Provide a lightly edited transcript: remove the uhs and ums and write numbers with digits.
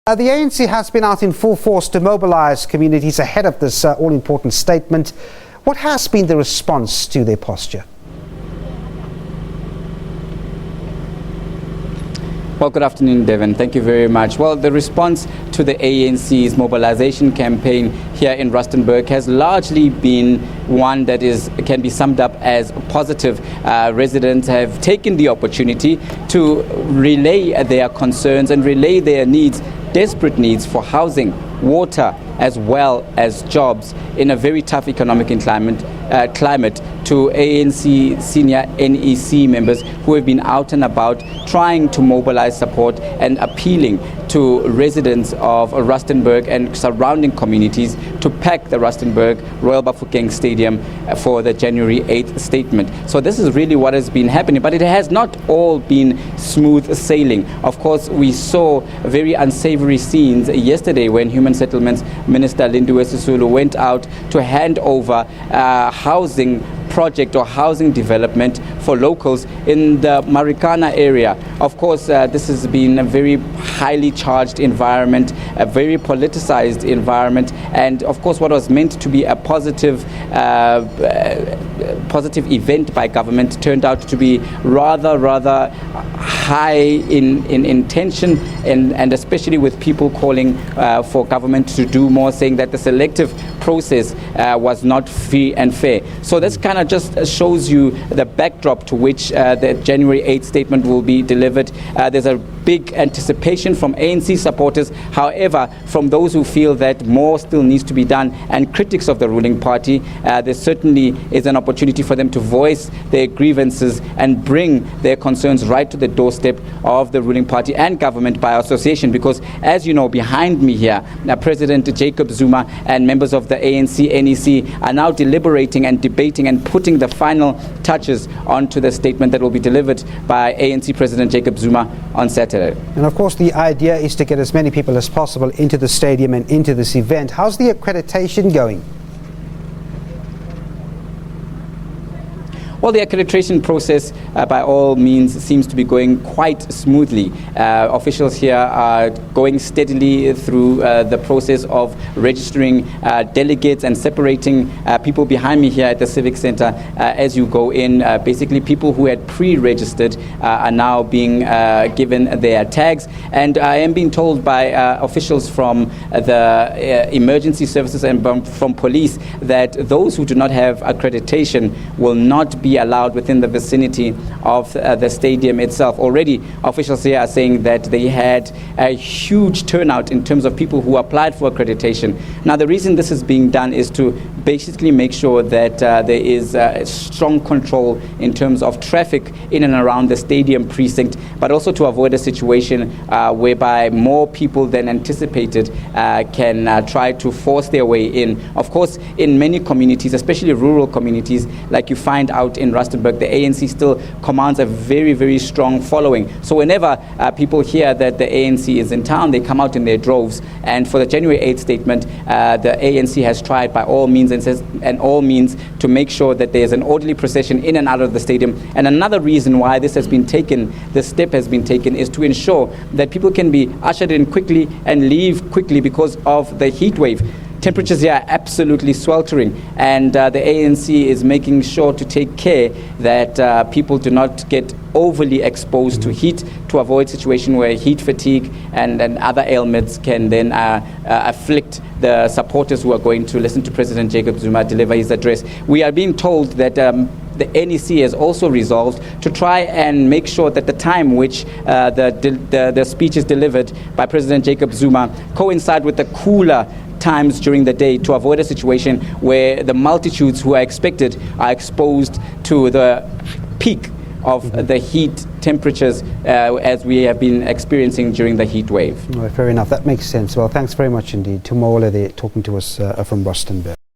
The ANC has been out in full force to mobilise communities ahead of this all-important statement. What has been the response to their posture? Well, good afternoon, Devin. Thank you very much. Well, the response to the ANC's mobilization campaign here in Rustenburg has largely been one that can be summed up as positive. Residents have taken the opportunity to relay their concerns and relay their needs, desperate needs for housing, water, as well as jobs in a very tough economic climate to ANC senior NEC members who have been out and about trying to mobilize support and appealing to residents of Rustenburg and surrounding communities to pack the Rustenburg Royal Bafokeng Stadium for the January 8th statement. So this is really what has been happening, but it has not all been smooth sailing. Of course, we saw very unsavory scenes yesterday when Human Settlements Minister Lindiwe Sisulu went out to hand over housing project or housing development for locals in the Marikana area. Of course, this has been a very highly charged environment, a very politicized environment, and of course what was meant to be a positive event by government turned out to be rather high in tension, and especially with people calling for government to do more, saying that the selective process was not free and fair. So this kind of just shows you the backdrop to which the January 8th statement will be delivered. There's a big anticipation from ANC supporters. However, from those who feel that more still needs to be done and critics of the ruling party, there certainly is an opportunity for them to voice their grievances and bring their concerns right to the doorstep of the ruling party and government by association. Because as you know, behind me here, President Jacob Zuma and members of the ANC NEC are now deliberating and debating and putting the final touches onto the statement that will be delivered by ANC President Jacob Zuma on Saturday. And of course, the idea is to get as many people as possible into the stadium and into this event. How's the accreditation going? Well, the accreditation process, by all means, seems to be going quite smoothly. Officials here are going steadily through the process of registering delegates and separating people behind me here at the Civic Center as you go in. Basically, people who had pre-registered are now being given their tags. And I am being told by officials from the emergency services and from police that those who do not have accreditation will not be allowed within the vicinity of the stadium itself. Already, officials here are saying that they had a huge turnout in terms of people who applied for accreditation. Now, the reason this is being done is to basically make sure that there is strong control in terms of traffic in and around the stadium precinct, but also to avoid a situation whereby more people than anticipated can try to force their way in. Of course, in many communities, especially rural communities, like you find out in Rustenburg, the ANC still commands a very strong following. So whenever people hear that the ANC is in town, they come out in their droves. And for the January 8th statement, the ANC has tried by all means to make sure that there's an orderly procession in and out of the stadium. And another reason why this step has been taken, is to ensure that people can be ushered in quickly and leave quickly because of the heat wave. Temperatures here are absolutely sweltering, and the ANC is making sure to take care that people do not get overly exposed to heat, to avoid situation where heat fatigue and other ailments can then afflict the supporters who are going to listen to President Jacob Zuma deliver his address. We are being told that the NEC has also resolved to try and make sure that the time which the speech is delivered by President Jacob Zuma coincide with the cooler times during the day, to avoid a situation where the multitudes who are expected are exposed to the peak of the heat temperatures as we have been experiencing during the heat wave. Fair enough, that makes sense. Well, thanks very much indeed. Tumola there talking to us from Rustenburg.